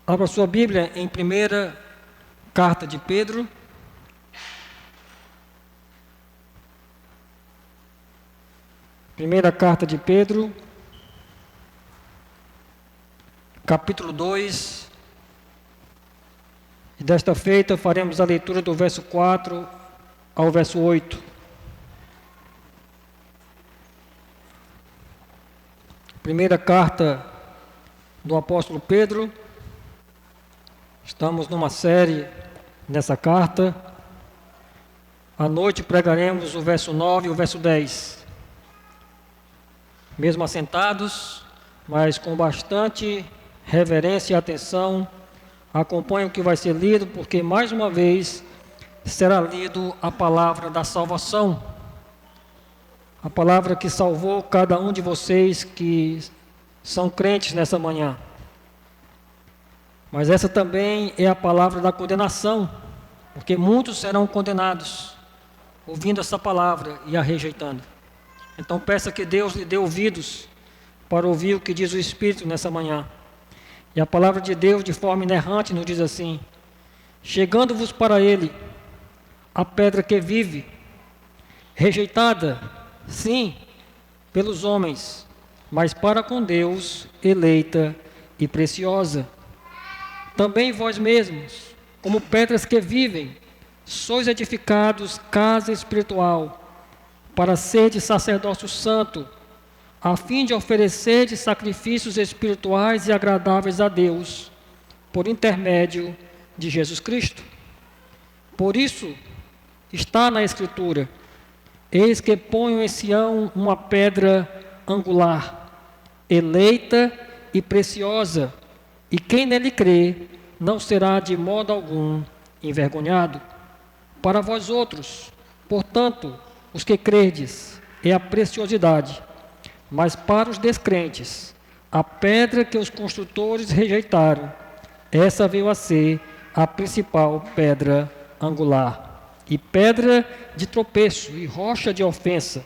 Abra sua Bíblia em primeira carta de Pedro. Primeira carta de Pedro, capítulo 2. E desta feita faremos a leitura do verso 4 ao verso 8. Primeira carta do apóstolo Pedro. Estamos numa série nessa carta. À noite pregaremos o verso 9 e o verso 10. Mesmo assentados, mas com bastante reverência e atenção, acompanhe o que vai ser lido, porque mais uma vez será lido a palavra da salvação. A palavra que salvou cada um de vocês que são crentes nessa manhã. Mas essa também é a palavra da condenação, porque muitos serão condenados, ouvindo essa palavra e a rejeitando. Então peça que Deus lhe dê ouvidos para ouvir o que diz o Espírito nessa manhã. E a palavra de Deus, de forma inerrante, nos diz assim: chegando-vos para Ele, a pedra que vive, rejeitada, sim, pelos homens, mas para com Deus, eleita e preciosa. Também vós mesmos, como pedras que vivem, sois edificados casa espiritual, para serdes sacerdócio santo, a fim de oferecerdes sacrifícios espirituais e agradáveis a Deus, por intermédio de Jesus Cristo. Por isso está na Escritura: eis que ponho em Sião uma pedra angular, eleita e preciosa, e quem nele crê não será de modo algum envergonhado. Para vós outros, portanto, os que credes, é a preciosidade, mas para os descrentes, a pedra que os construtores rejeitaram, essa veio a ser a principal pedra angular, e pedra de tropeço e rocha de ofensa.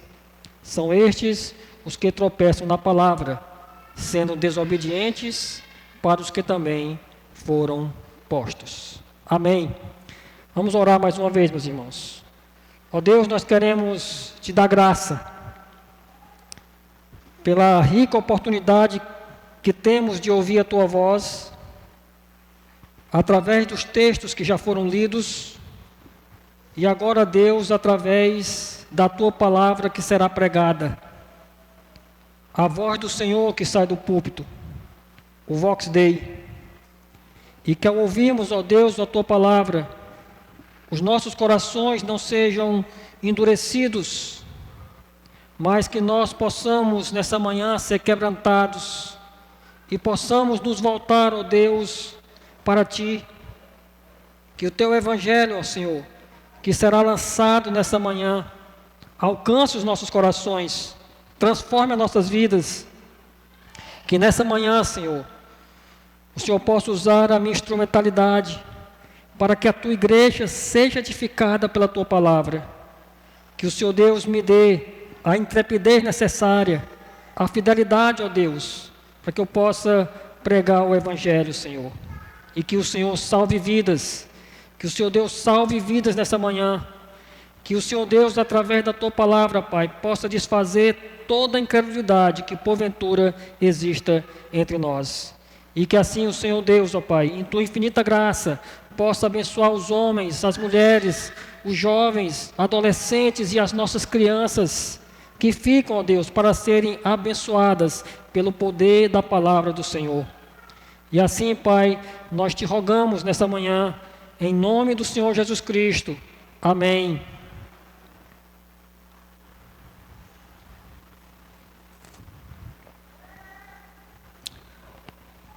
São estes os que tropeçam na palavra, sendo desobedientes para os que também foram postos. Amém. Vamos orar mais uma vez, meus irmãos. Ó Deus, nós queremos te dar graça pela rica oportunidade que temos de ouvir a tua voz através dos textos que já foram lidos e agora, Deus, através da tua palavra que será pregada. A voz do Senhor que sai do púlpito, o Vox Dei. E que ao ouvirmos, ó Deus, a tua palavra, os nossos corações não sejam endurecidos, mas que nós possamos nessa manhã ser quebrantados e possamos nos voltar, ó Deus, para Ti. Que o Teu Evangelho, ó Senhor, que será lançado nessa manhã, alcance os nossos corações, transforme as nossas vidas. Que nessa manhã, Senhor, o Senhor possa usar a minha instrumentalidade para que a Tua igreja seja edificada pela Tua palavra. Que o Senhor Deus me dê a intrepidez necessária, a fidelidade, ó Deus, para que eu possa pregar o Evangelho, Senhor. E que o Senhor salve vidas, que o Senhor Deus salve vidas nessa manhã. Que o Senhor Deus, através da Tua palavra, Pai, possa desfazer toda a incredulidade que porventura exista entre nós. E que assim o Senhor Deus, ó Pai, em Tua infinita graça, possa abençoar os homens, as mulheres, os jovens, adolescentes e as nossas crianças que ficam, ó Deus, para serem abençoadas pelo poder da palavra do Senhor. E assim, Pai, nós Te rogamos nessa manhã, em nome do Senhor Jesus Cristo. Amém.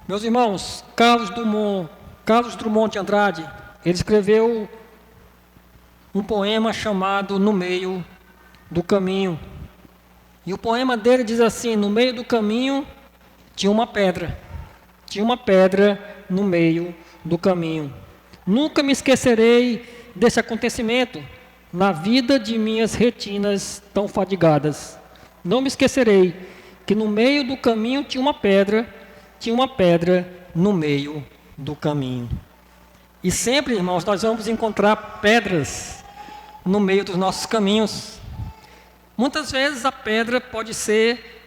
Meus irmãos, Carlos Drummond de Andrade, ele escreveu um poema chamado No Meio do Caminho. E o poema dele diz assim: no meio do caminho tinha uma pedra. Tinha uma pedra no meio do caminho. Nunca me esquecerei desse acontecimento na vida de minhas retinas tão fadigadas. Não me esquecerei que no meio do caminho tinha uma pedra no meio do caminho. E sempre, irmãos, nós vamos encontrar pedras no meio dos nossos caminhos. Muitas vezes a pedra pode ser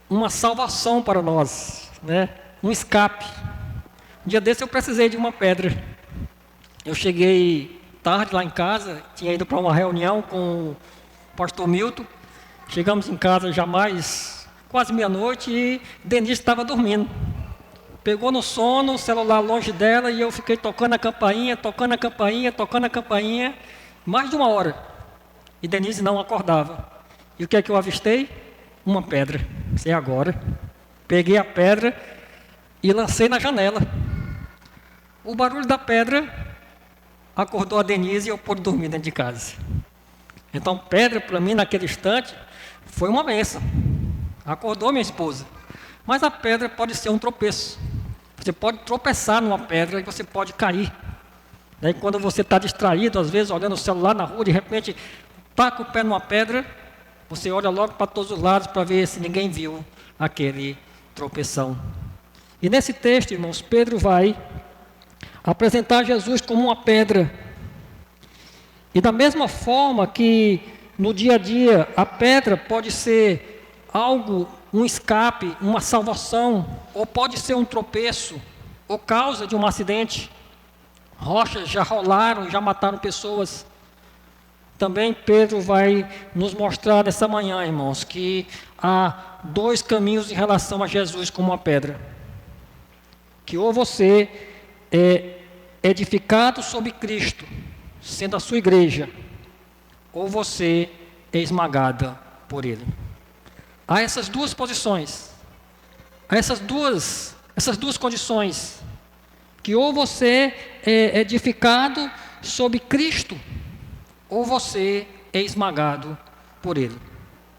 uma salvação para nós, né? Um escape. Um dia desse eu precisei de uma pedra. Eu cheguei tarde lá em casa, tinha ido para uma reunião com o pastor Milton. Chegamos em casa já mais quase meia-noite e Denise estava dormindo. Pegou no sono, o celular longe dela, e eu fiquei tocando a campainha, mais de 1 hora. E Denise não acordava. E o que é que eu avistei? Uma pedra. Sei agora. Peguei a pedra e lancei na janela. O barulho da pedra acordou a Denise e eu pude dormir dentro de casa. Então, pedra para mim naquele instante foi uma bênção. Acordou minha esposa. Mas a pedra pode ser um tropeço. Você pode tropeçar numa pedra e você pode cair. Daí quando você está distraído, às vezes olhando o celular na rua, de repente taca o pé numa pedra, você olha logo para todos os lados para ver se ninguém viu aquele tropeção. E nesse texto, irmãos, Pedro vai apresentar Jesus como uma pedra. E da mesma forma que no dia a dia a pedra pode ser algo, um escape, uma salvação, ou pode ser um tropeço, ou causa de um acidente. Rochas já rolaram, já mataram pessoas. Também Pedro vai nos mostrar nessa manhã, irmãos, que há 2 caminhos em relação a Jesus como uma pedra. Que ou você é edificado sobre Cristo, sendo a sua igreja, ou você é esmagada por Ele. Há essas 2 posições, há essas duas condições, que ou você é edificado sobre Cristo, ou você é esmagado por Ele.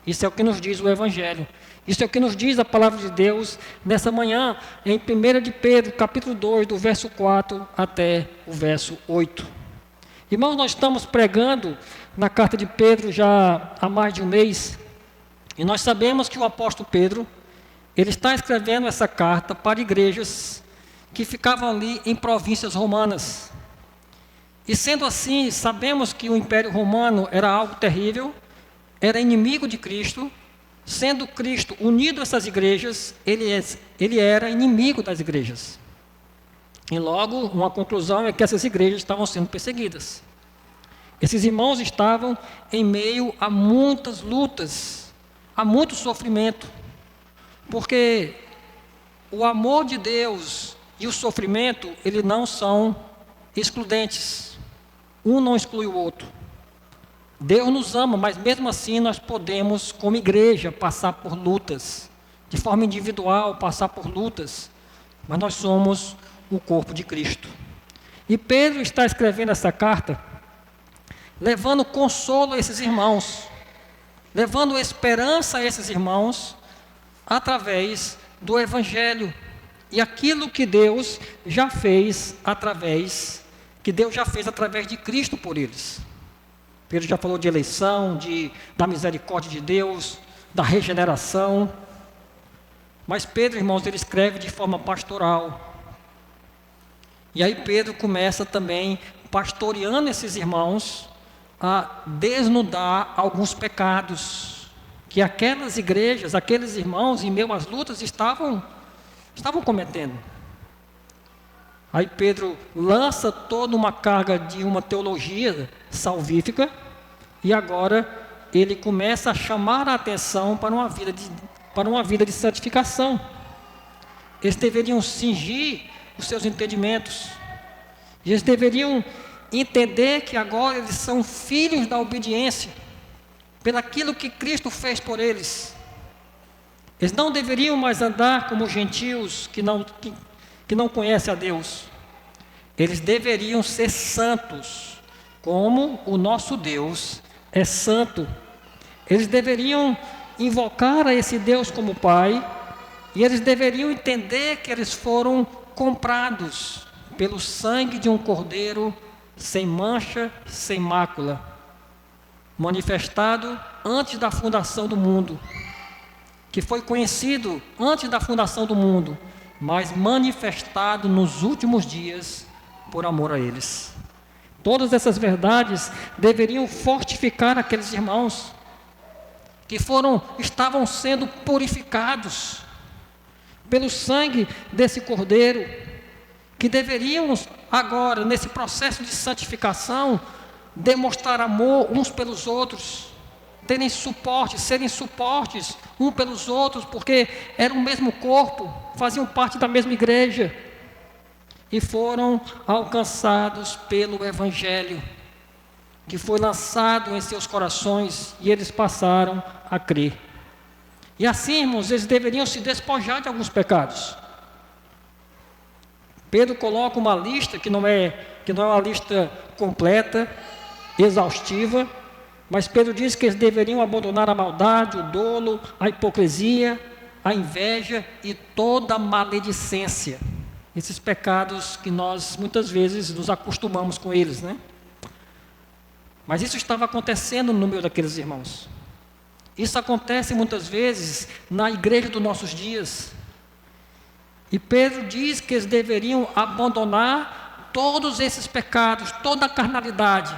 Isso é o que nos diz o Evangelho. Isso é o que nos diz a palavra de Deus nessa manhã, em 1 de Pedro, capítulo 2, do verso 4 até o verso 8. Irmãos, nós estamos pregando na carta de Pedro já há mais de um mês, e nós sabemos que o apóstolo Pedro, ele está escrevendo essa carta para igrejas que ficavam ali em províncias romanas. E sendo assim, sabemos que o Império Romano era algo terrível, era inimigo de Cristo. Sendo Cristo unido a essas igrejas, ele era inimigo das igrejas. E logo, uma conclusão é que essas igrejas estavam sendo perseguidas. Esses irmãos estavam em meio a muitas lutas, a muito sofrimento, porque o amor de Deus e o sofrimento, eles não são excludentes. Um não exclui o outro. Deus nos ama, mas mesmo assim nós podemos, como igreja, passar por lutas. De forma individual, passar por lutas. Mas nós somos o corpo de Cristo. E Pedro está escrevendo essa carta, levando consolo a esses irmãos, levando esperança a esses irmãos, através do Evangelho. E aquilo que Deus já fez através de Cristo por eles. Pedro já falou de eleição, da misericórdia de Deus, da regeneração. Mas Pedro, irmãos, ele escreve de forma pastoral. E aí Pedro começa também pastoreando esses irmãos a desnudar alguns pecados que aquelas igrejas, aqueles irmãos, em meio às lutas, estavam cometendo. Aí Pedro lança toda uma carga de uma teologia salvífica, e agora ele começa a chamar a atenção para uma vida de santificação. Eles deveriam cingir os seus entendimentos. Eles deveriam entender que agora eles são filhos da obediência, pelaquilo que Cristo fez por eles. Eles não deveriam mais andar como gentios que não conhecem a Deus. Eles deveriam ser santos, como o nosso Deus é santo. Eles deveriam invocar a esse Deus como Pai, e eles deveriam entender que eles foram comprados pelo sangue de um cordeiro sem mancha, sem mácula, manifestado antes da fundação do mundo, que foi conhecido antes da fundação do mundo, mas manifestado nos últimos dias por amor a eles. Todas essas verdades deveriam fortificar aqueles irmãos que estavam sendo purificados pelo sangue desse Cordeiro, que deveriam agora, nesse processo de santificação, demonstrar amor uns pelos outros, terem suporte, serem suportes uns pelos outros, porque eram o mesmo corpo, faziam parte da mesma igreja, e foram alcançados pelo Evangelho, que foi lançado em seus corações, e eles passaram a crer. E assim, irmãos, eles deveriam se despojar de alguns pecados. Pedro coloca uma lista que não é uma lista completa, exaustiva, mas Pedro diz que eles deveriam abandonar a maldade, o dolo, a hipocrisia, a inveja e toda a maledicência. Esses pecados que nós muitas vezes nos acostumamos com eles, né? Mas isso estava acontecendo no meio daqueles irmãos. Isso acontece muitas vezes na igreja dos nossos dias. E Pedro diz que eles deveriam abandonar todos esses pecados, toda a carnalidade,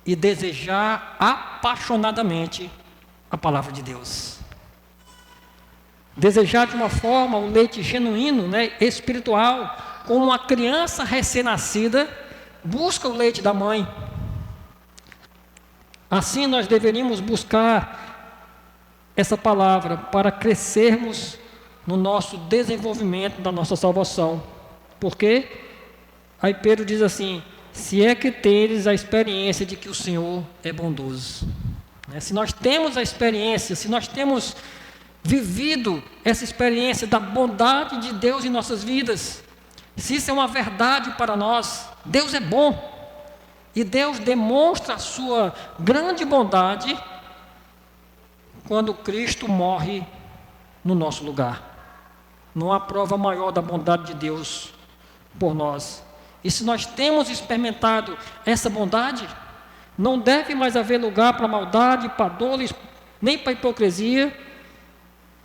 e desejar apaixonadamente a palavra de Deus. Desejar de uma forma o leite genuíno, né, espiritual, como uma criança recém-nascida busca o leite da mãe. Assim nós deveríamos buscar essa palavra para crescermos no nosso desenvolvimento da nossa salvação. Porque aí Pedro diz assim: se é que teres a experiência de que o Senhor é bondoso. Se nós temos a experiência, se nós temos vivido essa experiência da bondade de Deus em nossas vidas, se isso é uma verdade para nós, Deus é bom. E Deus demonstra a sua grande bondade quando Cristo morre no nosso lugar. Não há prova maior da bondade de Deus por nós. E se nós temos experimentado essa bondade, não deve mais haver lugar para maldade, para dolo, nem para hipocrisia,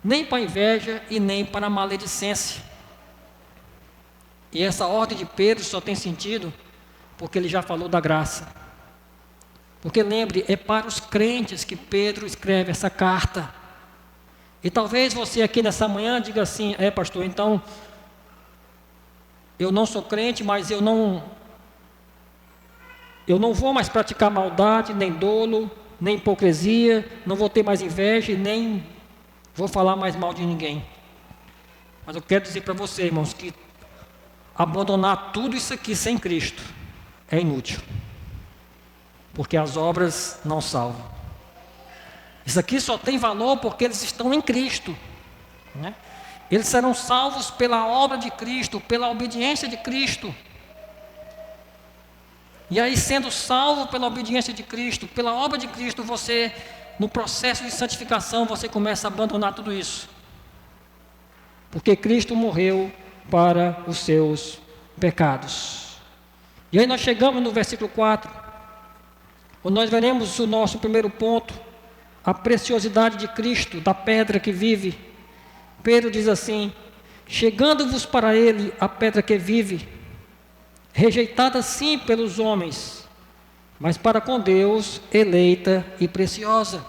nem para inveja e nem para maledicência. E essa ordem de Pedro só tem sentido porque ele já falou da graça. Porque lembre, é para os crentes que Pedro escreve essa carta. E talvez você aqui nessa manhã diga assim: pastor, então eu não sou crente, mas eu não vou mais praticar maldade, nem dolo, nem hipocrisia, não vou ter mais inveja e nem vou falar mais mal de ninguém. Mas eu quero dizer para você, irmãos, que abandonar tudo isso aqui sem Cristo é inútil, porque as obras não salvam. Isso aqui só tem valor porque eles estão em Cristo, né? Eles serão salvos pela obra de Cristo, pela obediência de Cristo. E aí, sendo salvo pela obediência de Cristo, pela obra de Cristo, você, no processo de santificação, você começa a abandonar tudo isso, porque Cristo morreu para os seus pecados. E aí nós chegamos no versículo 4, onde nós veremos o nosso primeiro ponto, a preciosidade de Cristo, da pedra que vive. Pedro diz assim: chegando-vos para ele a pedra que vive, rejeitada sim pelos homens, mas para com Deus eleita e preciosa.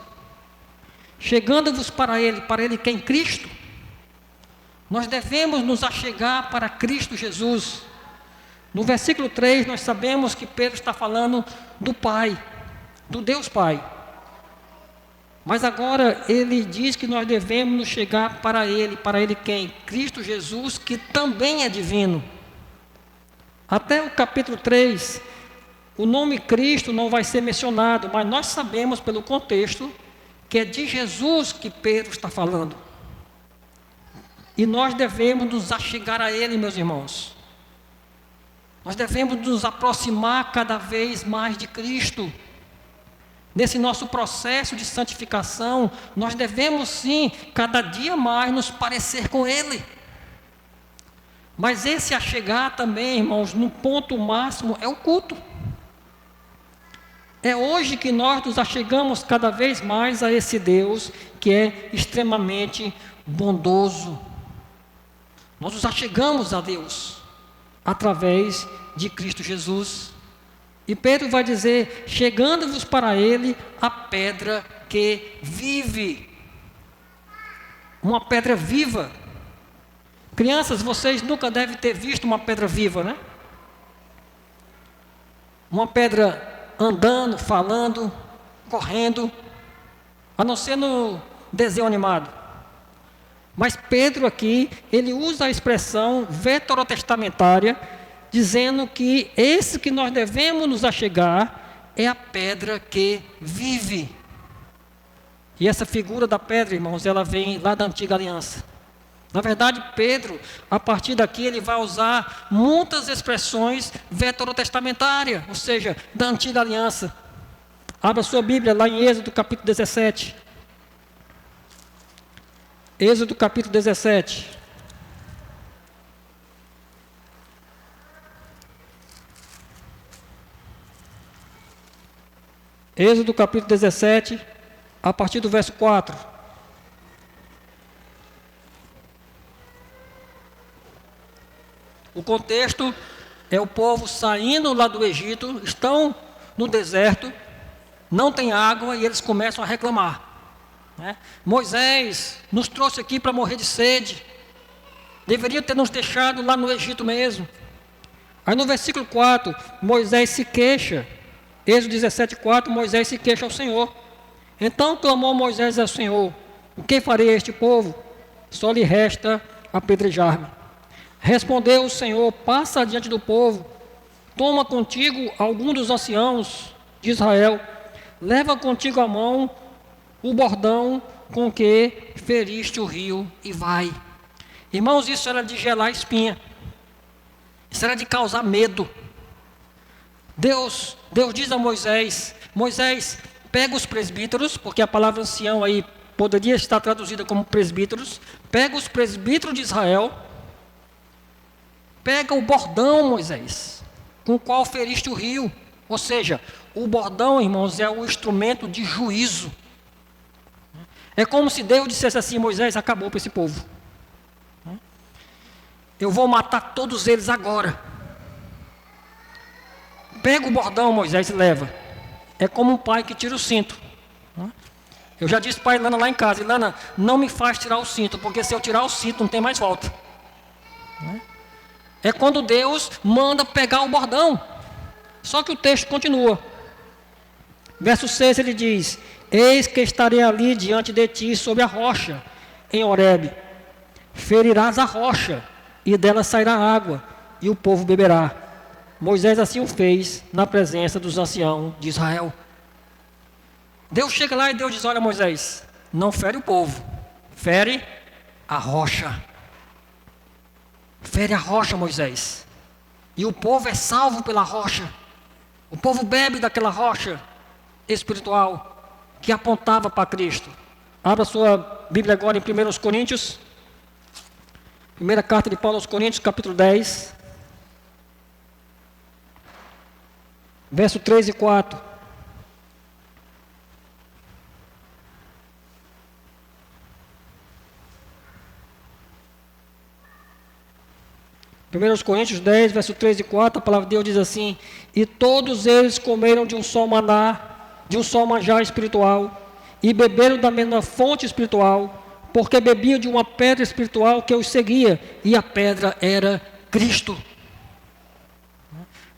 Chegando-vos para ele quem? Cristo. Nós devemos nos achegar para Cristo Jesus. No versículo 3 nós sabemos que Pedro está falando do Pai, do Deus Pai. Mas agora ele diz que nós devemos nos chegar para ele quem? Cristo Jesus, que também é divino. Até o capítulo 3, o nome Cristo não vai ser mencionado, mas nós sabemos pelo contexto que é de Jesus que Pedro está falando. E nós devemos nos achegar a Ele, meus irmãos. Nós devemos nos aproximar cada vez mais de Cristo. Nesse nosso processo de santificação, nós devemos sim, cada dia mais nos parecer com Ele. Mas esse achegar também, irmãos, no ponto máximo é o culto. É hoje que nós nos achegamos cada vez mais a esse Deus que é extremamente bondoso. Nós nos achegamos a Deus através de Cristo Jesus. E Pedro vai dizer: chegando-vos para Ele a pedra que vive. Uma pedra viva. Crianças, vocês nunca devem ter visto uma pedra viva, né? Uma pedra andando, falando, correndo, a não ser no desenho animado. Mas Pedro aqui, ele usa a expressão veterotestamentária, dizendo que esse que nós devemos nos achegar é a pedra que vive. E essa figura da pedra, irmãos, ela vem lá da antiga aliança. Na verdade, Pedro, a partir daqui, ele vai usar muitas expressões veterotestamentárias, ou seja, da antiga aliança. Abra sua Bíblia lá em Êxodo capítulo 17. Êxodo capítulo 17. Êxodo capítulo 17, a partir do verso 4. O contexto é o povo saindo lá do Egito, estão no deserto, não tem água e eles começam a reclamar. Moisés nos trouxe aqui para morrer de sede, deveria ter nos deixado lá no Egito mesmo. Aí no versículo 4, Moisés se queixa. Êxodo 17, 4, Moisés se queixa ao Senhor. Então clamou Moisés ao Senhor: o que farei a este povo? Só lhe resta apedrejar-me. Respondeu o Senhor: passa adiante do povo, toma contigo algum dos anciãos de Israel, leva contigo a mão o bordão com que feriste o rio e vai. Irmãos, isso era de gelar a espinha, isso era de causar medo. Deus diz a Moisés: Moisés, pega os presbíteros, porque a palavra ancião aí poderia estar traduzida como presbíteros, pega os presbíteros de Israel, pega o bordão, Moisés, com o qual feriste o rio. Ou seja, o bordão, irmãos, é o instrumento de juízo. É como se Deus dissesse assim: Moisés, acabou para esse povo. Eu vou matar todos eles agora. Pega o bordão, Moisés, e leva. É como um pai que tira o cinto. Eu já disse para a Ilana lá em casa: Ilana, não me faz tirar o cinto, porque se eu tirar o cinto não tem mais volta. É quando Deus manda pegar o bordão. Só que o texto continua. Verso 6 ele diz: eis que estarei ali diante de ti sobre a rocha, em Horebe. Ferirás a rocha, e dela sairá água, e o povo beberá. Moisés assim o fez, na presença dos anciãos de Israel. Deus chega lá e Deus diz: olha, Moisés, não fere o povo, fere a rocha. Fere a rocha, Moisés. E o povo é salvo pela rocha. O povo bebe daquela rocha espiritual que apontava para Cristo. Abra sua Bíblia agora em 1 Coríntios. Primeira carta de Paulo aos Coríntios, capítulo 10. Verso 3 e 4. Primeiros Coríntios 10, verso 3 e 4, a palavra de Deus diz assim: e todos eles comeram de um só maná, de um só manjar espiritual, e beberam da mesma fonte espiritual, porque bebiam de uma pedra espiritual que os seguia, e a pedra era Cristo.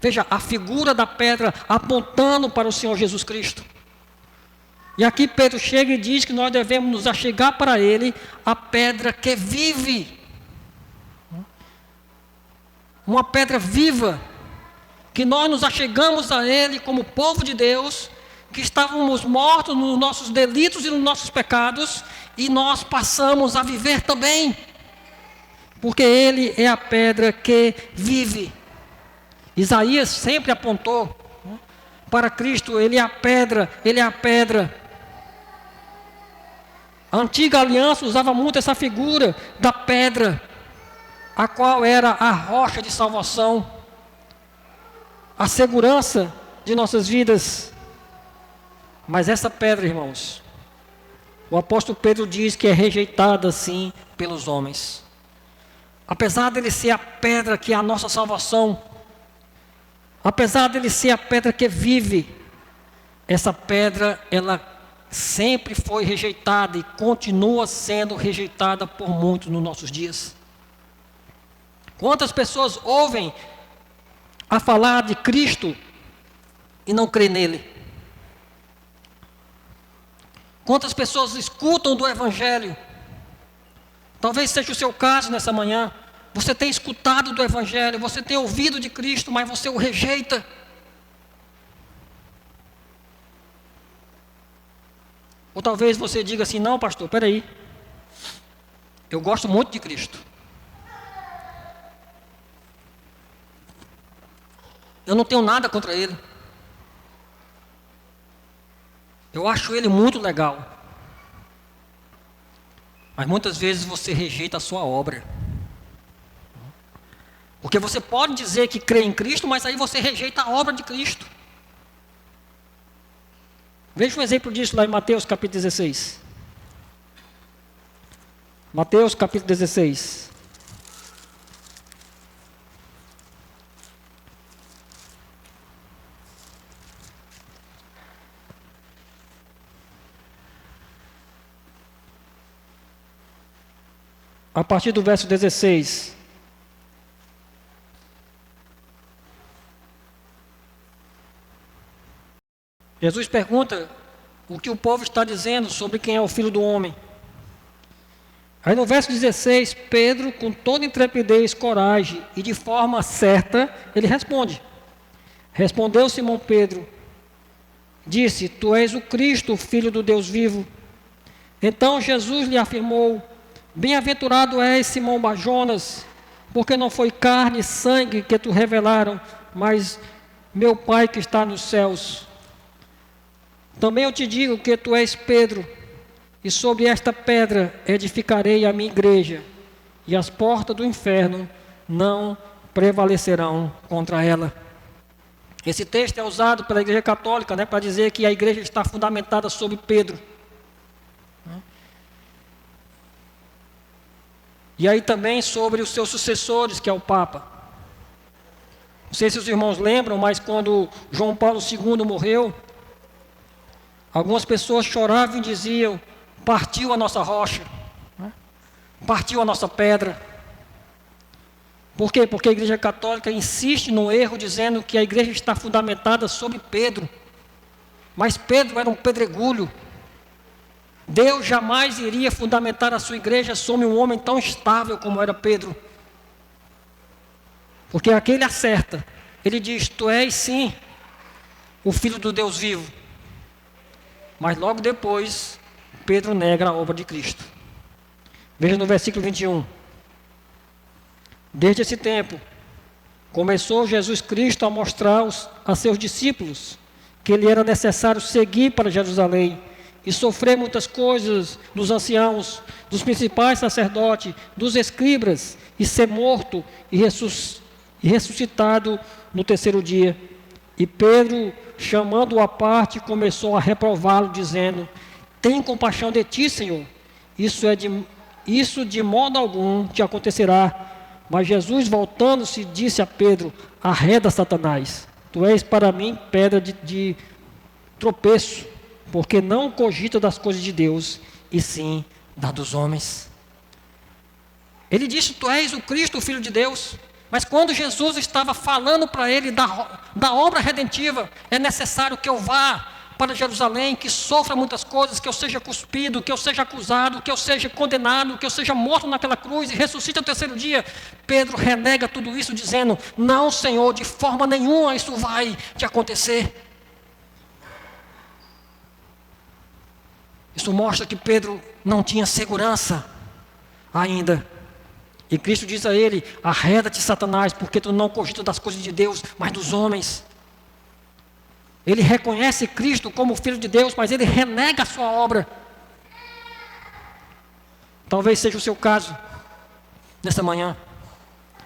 Veja, a figura da pedra apontando para o Senhor Jesus Cristo. E aqui Pedro chega e diz que nós devemos nos achegar para Ele, a pedra que vive. Uma pedra viva, que nós nos achegamos a Ele como povo de Deus, que estávamos mortos nos nossos delitos e nos nossos pecados, e nós passamos a viver também, porque Ele é a pedra que vive. Isaías sempre apontou para Cristo: Ele é a pedra, Ele é a pedra. A antiga aliança usava muito essa figura da pedra, a qual era a rocha de salvação, a segurança de nossas vidas. Mas essa pedra, irmãos, o apóstolo Pedro diz que é rejeitada sim pelos homens. apesar dele ser a pedra que é a nossa salvação, apesar dele ser a pedra que vive, essa pedra, ela sempre foi rejeitada e continua sendo rejeitada por muitos nos nossos dias. Quantas pessoas ouvem a falar de Cristo e não crê nele? Quantas pessoas escutam do Evangelho? Talvez seja o seu caso nessa manhã. Você tem escutado do Evangelho, você tem ouvido de Cristo, mas você o rejeita. Ou talvez você diga assim: não, pastor, peraí, eu gosto muito de Cristo. Eu não tenho nada contra Ele. Eu acho Ele muito legal. Mas muitas vezes você rejeita a sua obra. Porque você pode dizer que crê em Cristo, mas aí você rejeita a obra de Cristo. Veja um exemplo disso lá em Mateus capítulo 16. Mateus capítulo 16. A partir do verso 16. Jesus pergunta o que o povo está dizendo sobre quem é o Filho do Homem. Aí no verso 16, Pedro, com toda intrepidez, coragem e de forma certa, ele responde. Respondeu Simão Pedro, disse: Tu és o Cristo, o Filho do Deus vivo. Então Jesus lhe afirmou: Bem-aventurado és, Simão Barjonas, porque não foi carne e sangue que te revelaram, mas meu Pai que está nos céus. Também eu te digo que tu és Pedro, e sobre esta pedra edificarei a minha igreja, e as portas do inferno não prevalecerão contra ela. Esse texto é usado pela Igreja Católica, para dizer que a igreja está fundamentada sobre Pedro. E aí também sobre os seus sucessores, que é o Papa. Não sei se os irmãos lembram, mas quando João Paulo II morreu, algumas pessoas choravam e diziam: partiu a nossa rocha, partiu a nossa pedra. Por quê? Porque a Igreja Católica insiste no erro, dizendo que a igreja está fundamentada sobre Pedro. Mas Pedro era um pedregulho. Deus jamais iria fundamentar a sua igreja sobre um homem tão estável como era Pedro. Porque aquele acerta. Ele diz: tu és sim o Filho do Deus vivo. Mas logo depois, Pedro nega a obra de Cristo. Veja no versículo 21. Desde esse tempo, começou Jesus Cristo a mostrar a seus discípulos que lhe era necessário seguir para Jerusalém e sofrer muitas coisas dos anciãos, dos principais sacerdotes, dos escribas, e ser morto e ressuscitado no terceiro dia. E Pedro, chamando-o à parte, começou a reprová-lo, dizendo: tem compaixão de ti, Senhor, isso de modo algum te acontecerá. Mas Jesus, voltando-se, disse a Pedro: arreda, Satanás, tu és para mim pedra de tropeço, porque não cogita das coisas de Deus, e sim das dos homens. Ele disse: tu és o Cristo, o Filho de Deus. Mas quando Jesus estava falando para ele da obra redentiva, é necessário que eu vá para Jerusalém, que sofra muitas coisas, que eu seja cuspido, que eu seja acusado, que eu seja condenado, que eu seja morto naquela cruz e ressuscite ao terceiro dia. Pedro renega tudo isso dizendo: não, Senhor, de forma nenhuma isso vai te acontecer. Isso mostra que Pedro não tinha segurança ainda. E Cristo diz a ele: arreda-te, Satanás, porque tu não cogitas das coisas de Deus, mas dos homens. Ele reconhece Cristo como Filho de Deus, mas ele renega a sua obra. Talvez seja o seu caso nessa manhã.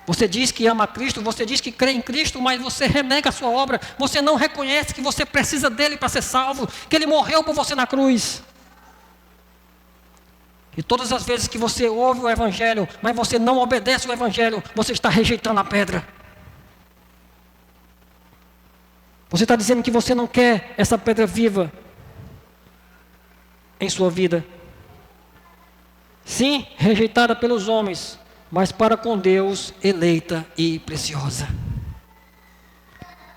Você diz que ama Cristo, você diz que crê em Cristo, mas você renega a sua obra. Você não reconhece que você precisa dele para ser salvo, que ele morreu por você na cruz. E todas as vezes que você ouve o Evangelho, mas você não obedece o Evangelho, você está rejeitando a pedra. Você está dizendo que você não quer essa pedra viva em sua vida. Sim, rejeitada pelos homens, mas para com Deus, eleita e preciosa.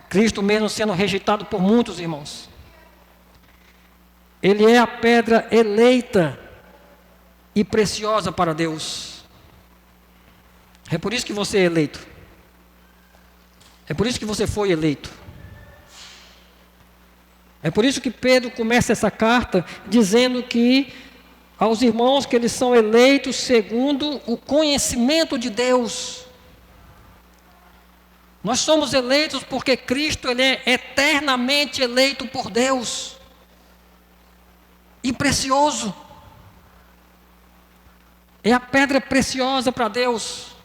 Cristo mesmo sendo rejeitado por muitos irmãos. Ele é a pedra eleita e preciosa para Deus. É por isso que você é eleito. É por isso que você foi eleito. É por isso que Pedro começa essa carta dizendo que aos irmãos que eles são eleitos segundo o conhecimento de Deus. Nós somos eleitos porque Cristo ele é eternamente eleito por Deus. E precioso. É a pedra preciosa para Deus.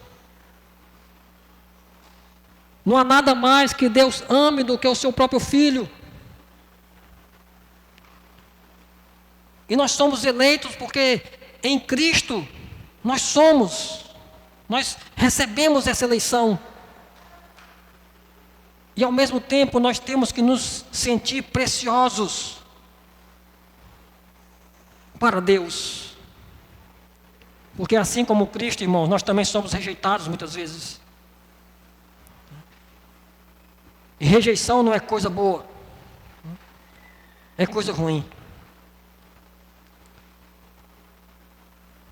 Não há nada mais que Deus ame do que o seu próprio Filho. E nós somos eleitos porque em Cristo nós recebemos essa eleição. E ao mesmo tempo nós temos que nos sentir preciosos para Deus. Porque assim como Cristo, irmãos, nós também somos rejeitados muitas vezes. E rejeição não é coisa boa. É coisa ruim.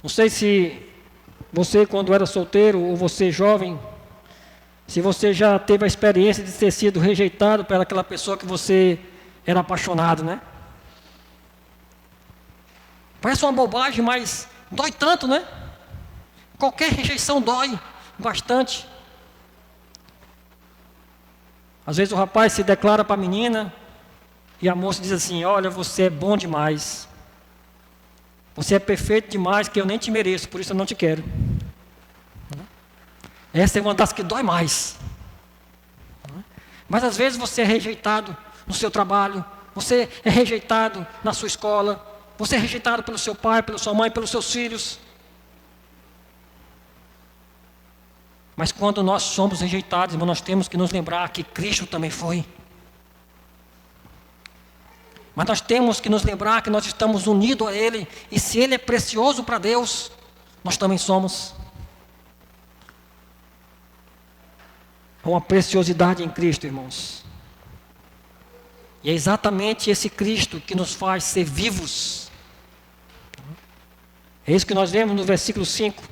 Não sei se você, quando era solteiro, ou você jovem, se você já teve a experiência de ter sido rejeitado por aquela pessoa que você era apaixonado, né? Parece uma bobagem, mas dói tanto, né? Qualquer rejeição dói bastante. Às vezes o rapaz se declara para a menina e a moça diz assim: olha, você é bom demais. Você é perfeito demais que eu nem te mereço, por isso eu não te quero. Essa é uma das que dói mais. Mas às vezes você é rejeitado no seu trabalho, você é rejeitado na sua escola, você é rejeitado pelo seu pai, pela sua mãe, pelos seus filhos. Mas quando nós somos rejeitados, irmão, nós temos que nos lembrar que Cristo também foi. Mas nós temos que nos lembrar que nós estamos unidos a Ele. E se Ele é precioso para Deus, nós também somos. Há uma preciosidade em Cristo, irmãos. E é exatamente esse Cristo que nos faz ser vivos. É isso que nós vemos no versículo 5.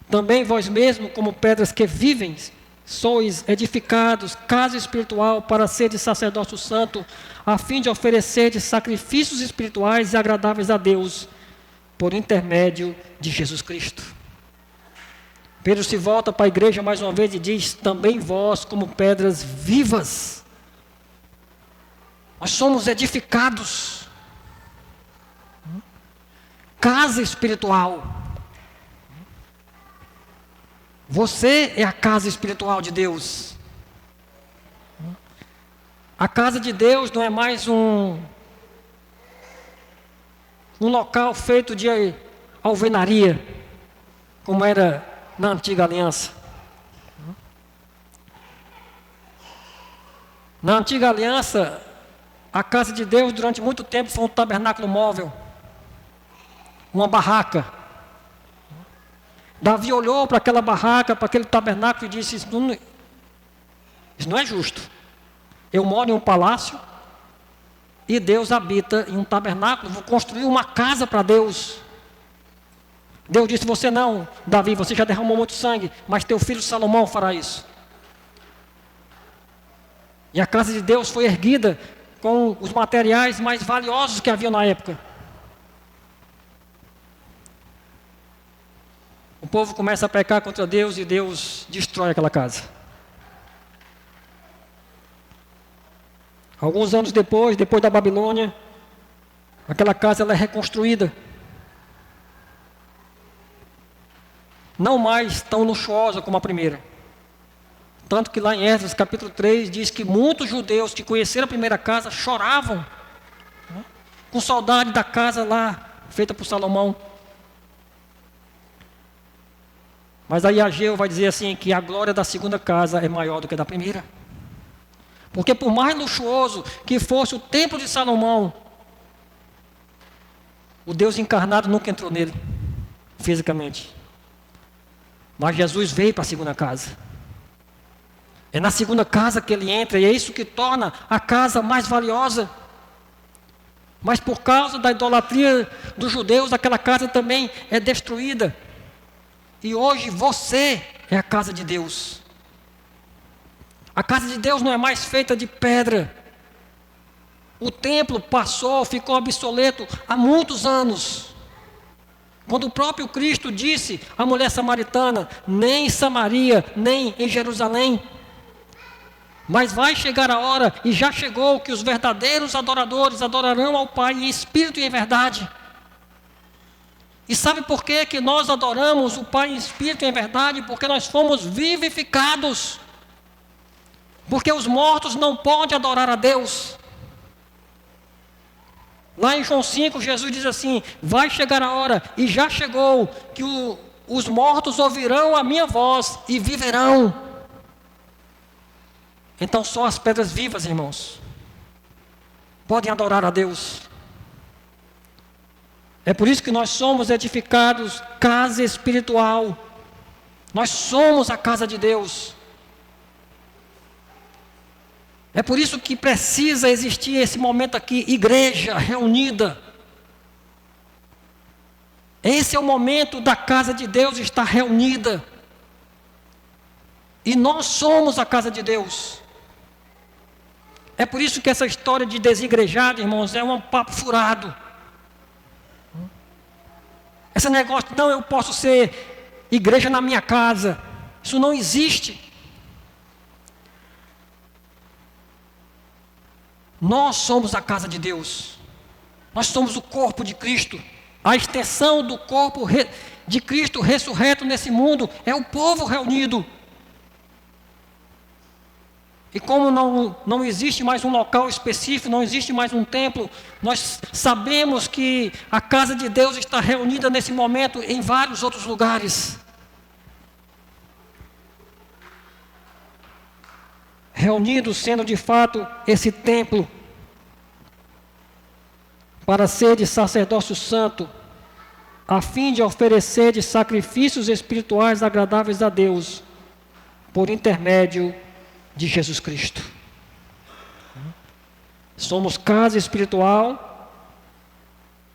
Também vós mesmos, como pedras que vivem, sois edificados, casa espiritual, para seres sacerdócio santo, a fim de oferecer sacrifícios espirituais e agradáveis a Deus, por intermédio de Jesus Cristo. Pedro se volta para a igreja mais uma vez e diz: também vós, como pedras vivas, nós somos edificados, casa espiritual. Você é a casa espiritual de Deus. A casa de Deus não é mais um local feito de alvenaria, como era na antiga aliança. Na antiga aliança, a casa de Deus durante muito tempo foi um tabernáculo móvel, uma barraca. Davi olhou para aquela barraca, para aquele tabernáculo e disse: isso não é justo. Eu moro em um palácio e Deus habita em um tabernáculo. Vou construir uma casa para Deus. Deus disse: você não, Davi, você já derramou muito sangue, mas teu filho Salomão fará isso. E a casa de Deus foi erguida com os materiais mais valiosos que havia na época. O povo começa a pecar contra Deus e Deus destrói aquela casa. Alguns anos depois da Babilônia, aquela casa ela é reconstruída. Não mais tão luxuosa como a primeira. Tanto que lá em Esdras capítulo 3 diz que muitos judeus que conheceram a primeira casa choravam, né, com saudade da casa lá feita por Salomão. Mas aí Ageu vai dizer assim, que a glória da segunda casa é maior do que a da primeira. Porque por mais luxuoso que fosse o templo de Salomão, o Deus encarnado nunca entrou nele, fisicamente. Mas Jesus veio para a segunda casa. É na segunda casa que ele entra, e é isso que torna a casa mais valiosa. Mas por causa da idolatria dos judeus, aquela casa também é destruída. E hoje você é a casa de Deus. A casa de Deus não é mais feita de pedra. O templo passou, ficou obsoleto há muitos anos. Quando o próprio Cristo disse à mulher samaritana, nem em Samaria, nem em Jerusalém. Mas vai chegar a hora, e já chegou, que os verdadeiros adoradores adorarão ao Pai em espírito e em verdade. E sabe por que nós adoramos o Pai em espírito e em verdade? Porque nós fomos vivificados. Porque os mortos não podem adorar a Deus. Lá em João 5, Jesus diz assim, vai chegar a hora, e já chegou, que os mortos ouvirão a minha voz e viverão. Então só as pedras vivas, irmãos, podem adorar a Deus. É por isso que nós somos edificados casa espiritual. Nós somos a casa de Deus. É por isso que precisa existir esse momento aqui, igreja reunida. Esse é o momento da casa de Deus estar reunida. E nós somos a casa de Deus. É por isso que essa história de desigrejado, irmãos, é um papo furado. Esse negócio, não, eu posso ser igreja na minha casa. Isso não existe. Nós somos a casa de Deus. Nós somos o corpo de Cristo. A extensão do corpo de Cristo ressurreto nesse mundo é o povo reunido. E como não existe mais um local específico, não existe mais um templo, nós sabemos que a casa de Deus está reunida nesse momento em vários outros lugares. Reunidos sendo de fato esse templo, para ser de sacerdócio santo, a fim de oferecer de sacrifícios espirituais agradáveis a Deus, por intermédio de Jesus Cristo. Somos casa espiritual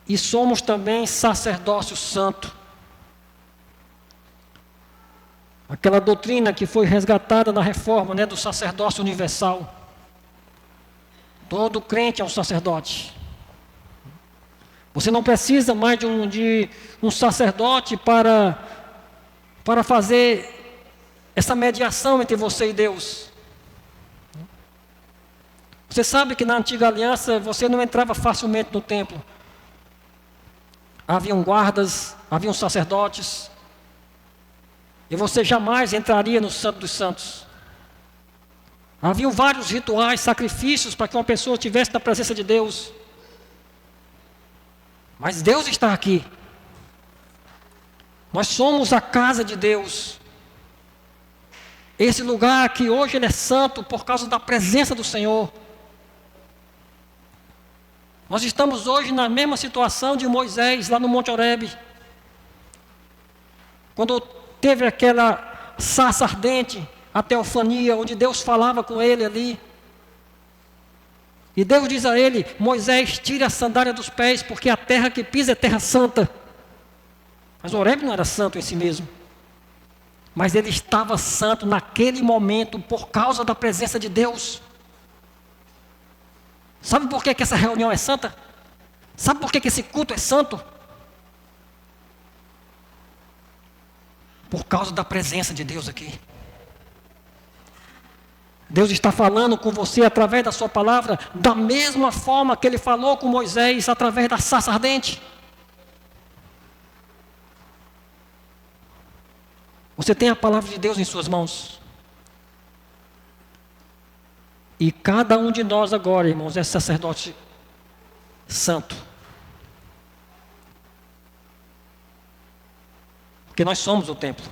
e somos também sacerdócio santo. Aquela doutrina que foi resgatada na reforma, do sacerdócio universal. Todo crente é um sacerdote. Você não precisa mais de um sacerdote para fazer essa mediação entre você e Deus. Você sabe que na antiga aliança você não entrava facilmente no templo. Haviam guardas, haviam sacerdotes. E você jamais entraria no Santo dos Santos. Haviam vários rituais, sacrifícios para que uma pessoa estivesse na presença de Deus. Mas Deus está aqui. Nós somos a casa de Deus. Esse lugar que hoje ele é santo por causa da presença do Senhor. Nós estamos hoje na mesma situação de Moisés, lá no Monte Horebe. Quando teve aquela sarça ardente, a teofania, onde Deus falava com ele ali. E Deus diz a ele, Moisés, tire a sandália dos pés, porque a terra que pisa é terra santa. Mas o Horebe não era santo em si mesmo. Mas ele estava santo naquele momento, por causa da presença de Deus. Sabe por que essa reunião é santa? Sabe por que esse culto é santo? Por causa da presença de Deus aqui. Deus está falando com você através da sua palavra, da mesma forma que ele falou com Moisés através da sarça ardente. Você tem a palavra de Deus em suas mãos. E cada um de nós agora, irmãos, é sacerdote santo. Porque nós somos o templo.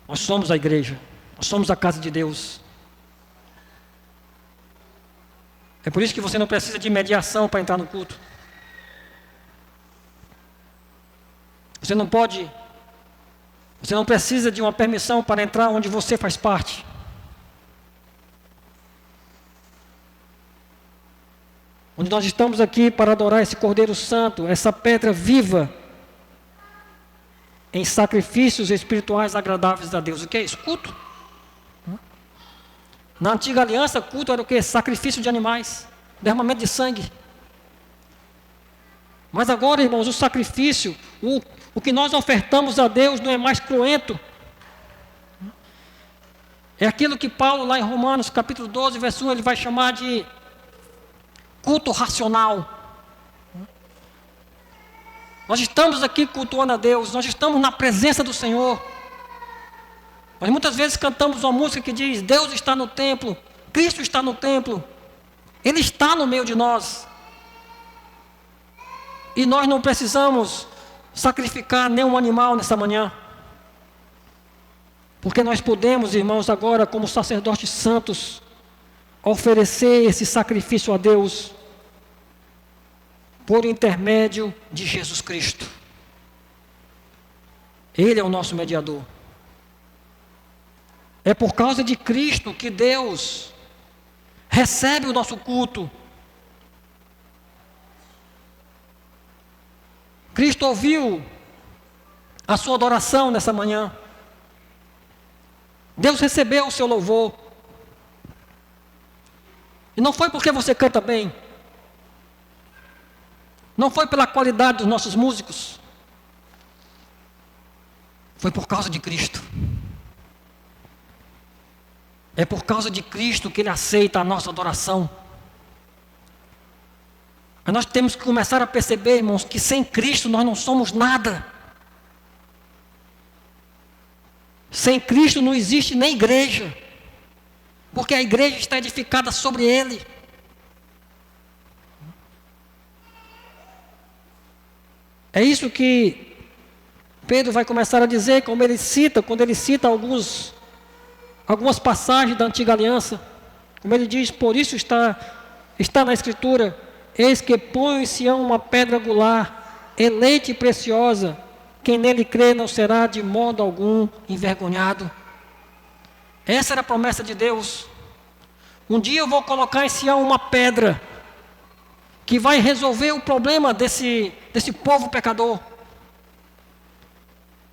Nós somos a igreja. Nós somos a casa de Deus. É por isso que você não precisa de mediação para entrar no culto. Você não precisa de uma permissão para entrar onde você faz parte. Onde nós estamos aqui para adorar esse Cordeiro Santo, essa pedra viva, em sacrifícios espirituais agradáveis a Deus. O que é isso? Culto. Na antiga aliança, culto era o que? Sacrifício de animais, derramamento de sangue. Mas agora, irmãos, o sacrifício, o que nós ofertamos a Deus não é mais cruento. É aquilo que Paulo, lá em Romanos, capítulo 12, verso 1, ele vai chamar de culto racional. Nós estamos aqui cultuando a Deus, nós estamos na presença do Senhor. Mas muitas vezes cantamos uma música que diz: Deus está no templo, Cristo está no templo, Ele está no meio de nós. E nós não precisamos sacrificar nenhum animal nessa manhã. Porque nós podemos, irmãos, agora como sacerdotes santos, oferecer esse sacrifício a Deus por intermédio de Jesus Cristo. Ele é o nosso mediador. É por causa de Cristo que Deus recebe o nosso culto. Cristo ouviu a sua adoração nessa manhã. Deus recebeu o seu louvor. E não foi porque você canta bem. Não foi pela qualidade dos nossos músicos. Foi por causa de Cristo. É por causa de Cristo que Ele aceita a nossa adoração. Mas nós temos que começar a perceber, irmãos, que sem Cristo nós não somos nada. Sem Cristo não existe nem igreja. Porque a igreja está edificada sobre Ele. É isso que Pedro vai começar a dizer, como ele cita, quando ele cita algumas passagens da antiga aliança. Como ele diz: por isso está na Escritura: eis que põe em Sião uma pedra angular, eleita e preciosa, quem nele crê não será de modo algum envergonhado. Essa era a promessa de Deus. Um dia eu vou colocar em Sião uma pedra que vai resolver o problema desse povo pecador.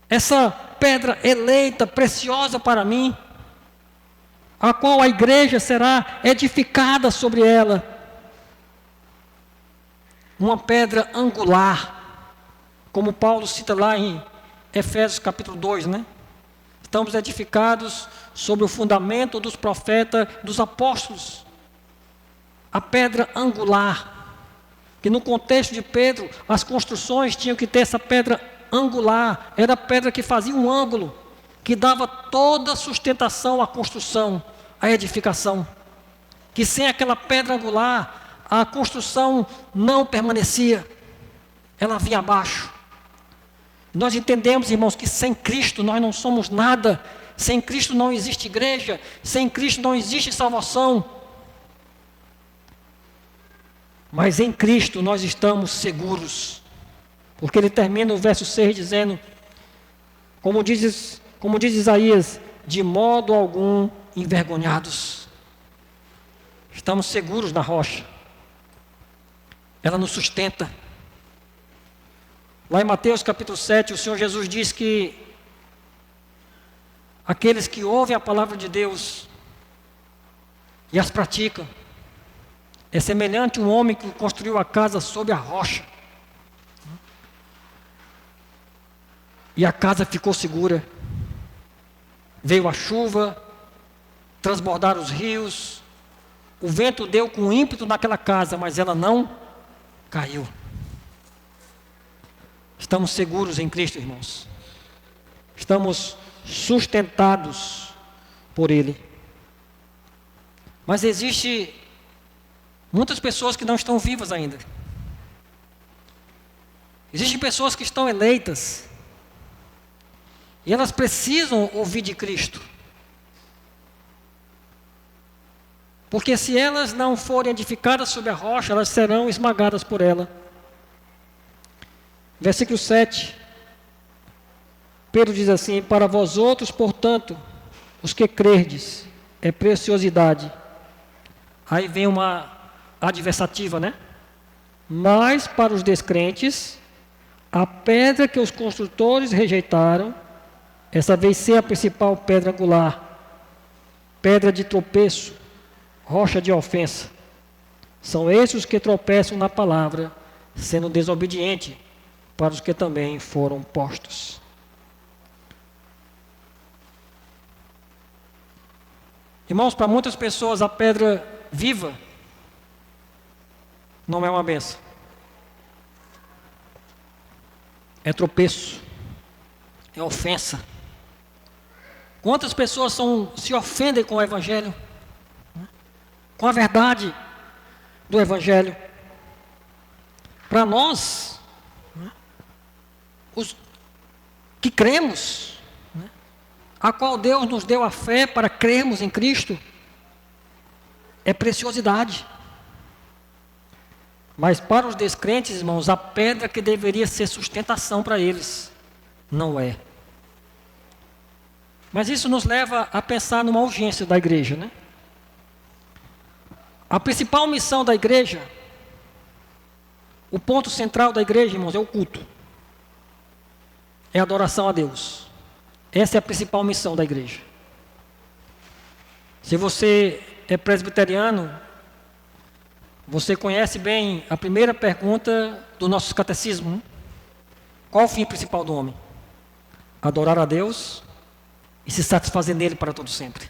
Essa pedra eleita, preciosa para mim, a qual a igreja será edificada sobre ela. Uma pedra angular, como Paulo cita lá em Efésios capítulo 2, né? Estamos edificados sobre o fundamento dos profetas, dos apóstolos. A pedra angular, que no contexto de Pedro, as construções tinham que ter essa pedra angular. Era a pedra que fazia um ângulo, que dava toda a sustentação à construção, à edificação. Que sem aquela pedra angular, a construção não permanecia, ela vinha abaixo. Nós entendemos, irmãos, que sem Cristo nós não somos nada. Sem Cristo não existe igreja, sem Cristo não existe salvação. Mas em Cristo nós estamos seguros. Porque ele termina o verso 6 dizendo, como diz Isaías: de modo algum envergonhados. Estamos seguros na rocha. Ela nos sustenta. Lá em Mateus capítulo 7, o Senhor Jesus diz que aqueles que ouvem a palavra de Deus e as praticam, é semelhante a um homem que construiu a casa sobre a rocha. E a casa ficou segura. Veio a chuva, transbordaram os rios, o vento deu com ímpeto naquela casa, mas ela não caiu. Estamos seguros em Cristo, irmãos. Estamos sustentados por Ele. Mas existe muitas pessoas que não estão vivas ainda. Existem pessoas que estão eleitas. E elas precisam ouvir de Cristo. Porque se elas não forem edificadas sobre a rocha, elas serão esmagadas por ela. Versículo 7. Pedro diz assim: para vós outros, portanto, os que crerdes, é preciosidade. Aí vem uma adversativa, né? Mas para os descrentes, a pedra que os construtores rejeitaram, essa vez ser a principal pedra angular, pedra de tropeço, rocha de ofensa. São esses os que tropeçam na palavra, sendo desobediente para os que também foram postos. Irmãos, para muitas pessoas a pedra viva não é uma benção. É tropeço, é ofensa. Quantas pessoas se ofendem com o Evangelho, com a verdade do Evangelho? Para nós, os que cremos, a qual Deus nos deu a fé para crermos em Cristo, é preciosidade. Mas para os descrentes, irmãos, a pedra que deveria ser sustentação para eles, não é. Mas isso nos leva a pensar numa urgência da igreja, né? A principal missão da igreja, o ponto central da igreja, irmãos, é o culto. É a adoração a Deus. Essa é a principal missão da igreja. Se você é presbiteriano, você conhece bem a primeira pergunta do nosso catecismo. Qual o fim principal do homem? Adorar a Deus e se satisfazer nele para todo sempre.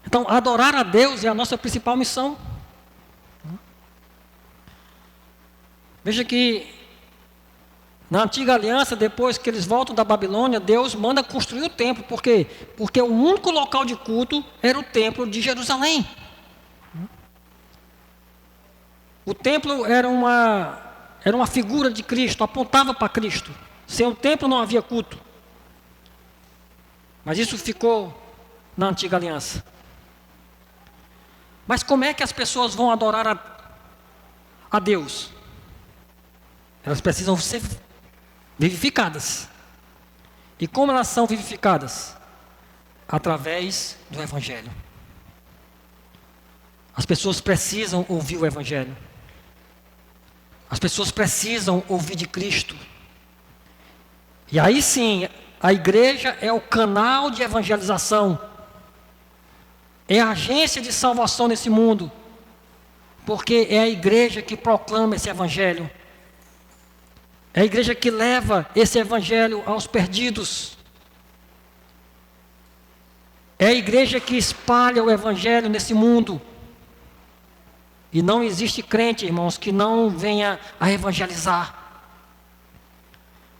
Então, adorar a Deus é a nossa principal missão. Veja que na antiga aliança, depois que eles voltam da Babilônia, Deus manda construir o templo. Por quê? Porque o único local de culto era o templo de Jerusalém. O templo era uma figura de Cristo, apontava para Cristo. Sem o templo não havia culto. Mas isso ficou na antiga aliança. Mas como é que as pessoas vão adorar a Deus? Elas precisam ser vivificadas. E como elas são vivificadas? Através do Evangelho. As pessoas precisam ouvir o Evangelho. As pessoas precisam ouvir de Cristo. E aí sim, a igreja é o canal de evangelização. É a agência de salvação nesse mundo. Porque é a igreja que proclama esse Evangelho. É a igreja que leva esse Evangelho aos perdidos. É a igreja que espalha o Evangelho nesse mundo. E não existe crente, irmãos, que não venha a evangelizar.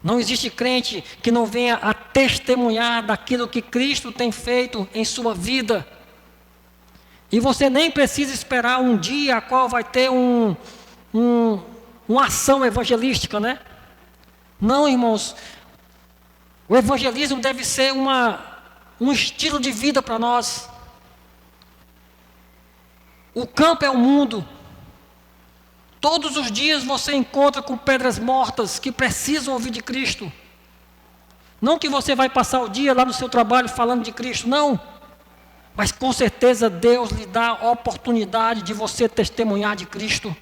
Não existe crente que não venha a testemunhar daquilo que Cristo tem feito em sua vida. E você nem precisa esperar um dia a qual vai ter uma ação evangelística, né? Não, irmãos. O evangelismo deve ser um estilo de vida para nós. O campo é o mundo. Todos os dias você encontra com pedras mortas que precisam ouvir de Cristo. Não que você vai passar o dia lá no seu trabalho falando de Cristo, não. Mas com certeza Deus lhe dá a oportunidade de você testemunhar de Cristo.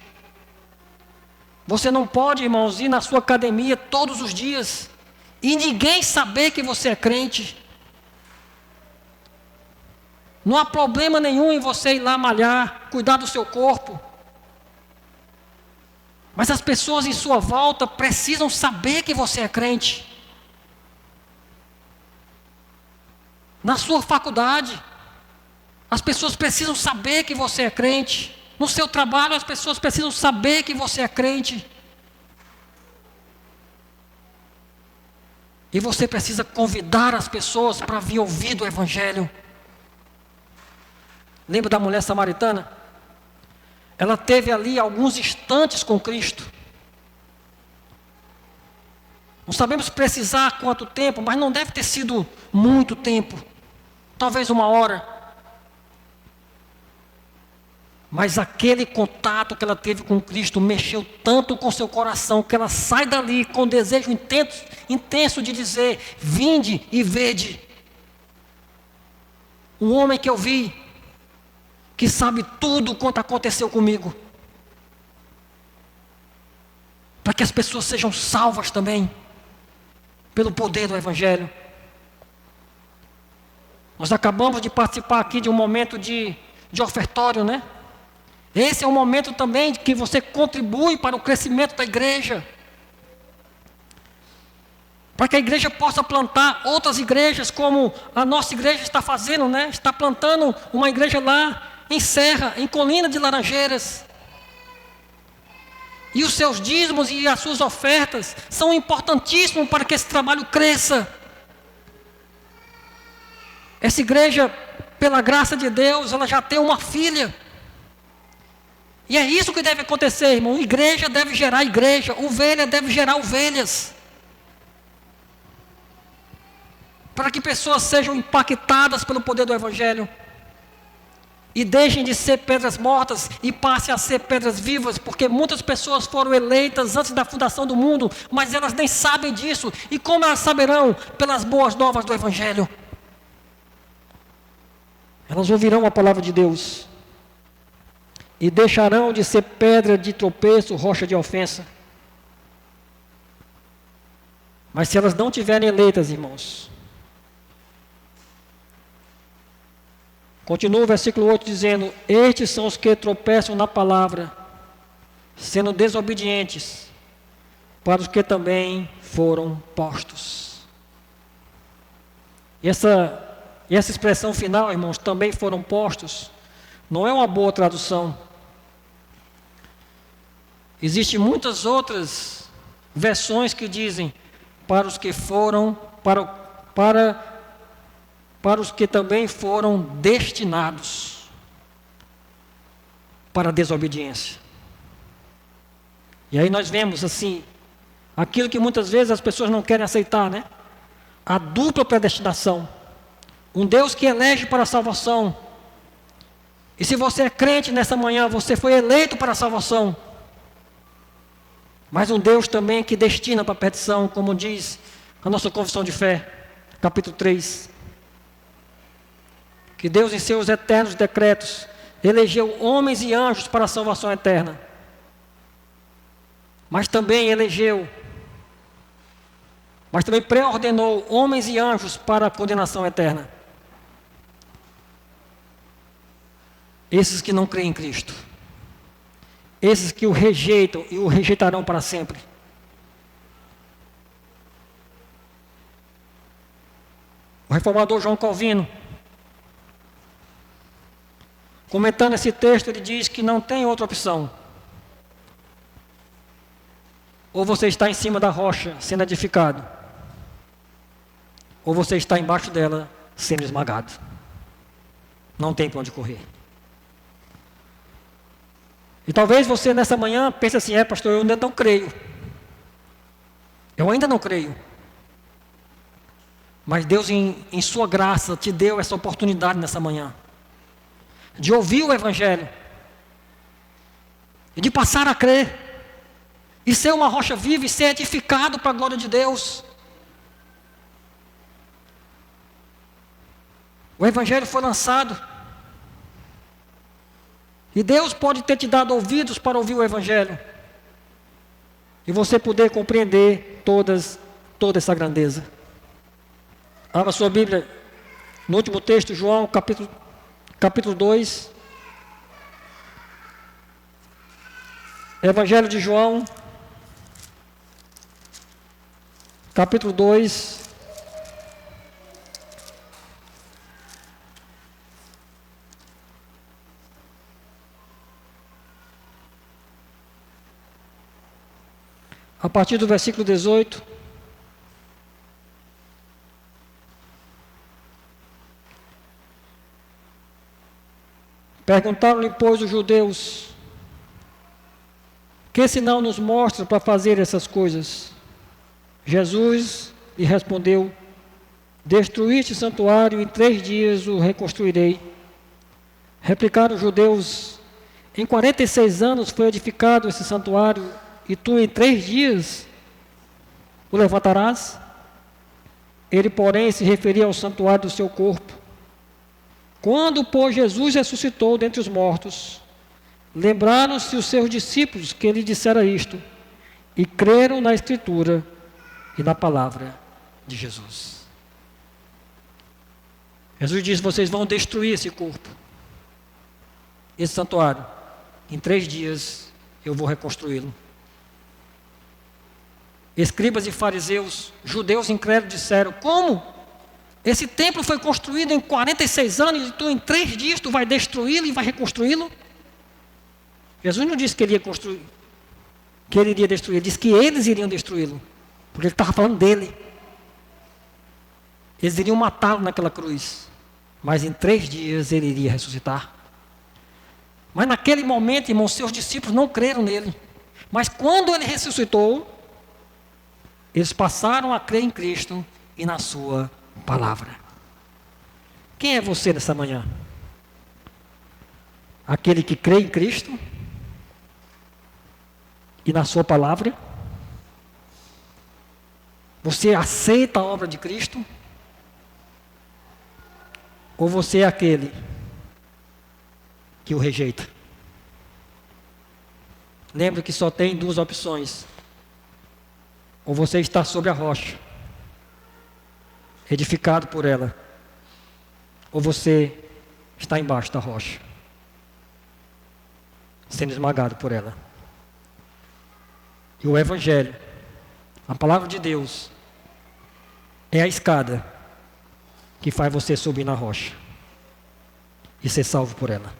Você não pode, irmãos, ir na sua academia todos os dias e ninguém saber que você é crente. Não há problema nenhum em você ir lá malhar, cuidar do seu corpo. Mas as pessoas em sua volta precisam saber que você é crente. Na sua faculdade, as pessoas precisam saber que você é crente. No seu trabalho, as pessoas precisam saber que você é crente. E você precisa convidar as pessoas para vir ouvir do Evangelho. Lembra da mulher samaritana? Ela teve ali alguns instantes com Cristo. Não sabemos precisar quanto tempo, mas não deve ter sido muito tempo. Talvez 1 hora. Mas aquele contato que ela teve com Cristo mexeu tanto com seu coração, que ela sai dali com desejo intenso de dizer: vinde e vede. Um homem que eu vi, que sabe tudo quanto aconteceu comigo. Para que as pessoas sejam salvas também, pelo poder do Evangelho. Nós acabamos de participar aqui de um momento de ofertório, né? Esse é um momento também que você contribui para o crescimento da igreja. Para que a igreja possa plantar outras igrejas, como a nossa igreja está fazendo, né? Está plantando uma igreja lá em Serra, em Colina de Laranjeiras. E os seus dízimos e as suas ofertas são importantíssimos para que esse trabalho cresça. Essa igreja, pela graça de Deus, ela já tem uma filha. E é isso que deve acontecer, irmão. Igreja deve gerar igreja, ovelha deve gerar ovelhas. Para que pessoas sejam impactadas pelo poder do Evangelho. E deixem de ser pedras mortas e passem a ser pedras vivas, porque muitas pessoas foram eleitas antes da fundação do mundo, mas elas nem sabem disso. E como elas saberão? Pelas boas novas do Evangelho. Elas ouvirão a palavra de Deus e deixarão de ser pedra de tropeço, rocha de ofensa. Mas se elas não tiverem eleitas, irmãos, continua o versículo 8 dizendo: estes são os que tropeçam na palavra, sendo desobedientes, para os que também foram postos. E essa expressão final, irmãos, também foram postos, não é uma boa tradução. Existem muitas outras versões que dizem: para os que foram, para os que também foram destinados para a desobediência. E aí nós vemos assim, aquilo que muitas vezes as pessoas não querem aceitar, né? A dupla predestinação. Um Deus que elege para a salvação. E se você é crente nessa manhã, você foi eleito para a salvação. Mas um Deus também que destina para a perdição, como diz a nossa confissão de fé, capítulo 3. Que Deus, em seus eternos decretos, elegeu homens e anjos para a salvação eterna. Mas também pré-ordenou homens e anjos para a condenação eterna. Esses que não creem em Cristo. Esses que o rejeitam e o rejeitarão para sempre. O reformador João Calvino, comentando esse texto, ele diz que não tem outra opção. Ou você está em cima da rocha sendo edificado, ou você está embaixo dela sendo esmagado. Não tem para onde correr. E talvez você nessa manhã pense assim: pastor, eu ainda não creio. Eu ainda não creio. Mas Deus em sua graça te deu essa oportunidade nessa manhã. De ouvir o Evangelho. E de passar a crer. E ser uma rocha viva e ser edificado para a glória de Deus. O Evangelho foi lançado. E Deus pode ter te dado ouvidos para ouvir o Evangelho. E você poder compreender toda essa grandeza. Abra sua Bíblia no último texto, João, capítulo 2. Evangelho de João, capítulo 2. A partir do versículo 18. Perguntaram-lhe, pois, os judeus: que sinal nos mostra para fazer essas coisas? Jesus lhe respondeu: destruíste o santuário, em 3 dias o reconstruirei. Replicaram os judeus: em 46 anos foi edificado esse santuário, e tu em 3 dias o levantarás? Ele, porém, se referia ao santuário do seu corpo. Quando, pois, Jesus ressuscitou dentre os mortos, lembraram-se os seus discípulos que ele dissera isto, e creram na Escritura e na palavra de Jesus. Jesus disse: vocês vão destruir esse corpo, esse santuário. Em 3 dias eu vou reconstruí-lo. Escribas e fariseus, judeus incrédulos, disseram: como? Esse templo foi construído em 46 anos, e tu em 3 dias tu vai destruí-lo e vai reconstruí-lo? Jesus não disse que ele ia construir, que ele iria destruir, ele disse que eles iriam destruí-lo, porque ele estava falando dele. Eles iriam matá-lo naquela cruz, mas em 3 dias ele iria ressuscitar. Mas naquele momento, irmãos, seus discípulos não creram nele. Mas quando ele ressuscitou, eles passaram a crer em Cristo e na sua palavra. Quem é você nessa manhã? Aquele que crê em Cristo e na sua palavra? Você aceita a obra de Cristo? Ou você é aquele que o rejeita? Lembre que só tem 2 opções. Ou você está sobre a rocha, edificado por ela, ou você está embaixo da rocha, sendo esmagado por ela. E o Evangelho, a palavra de Deus, é a escada que faz você subir na rocha e ser salvo por ela.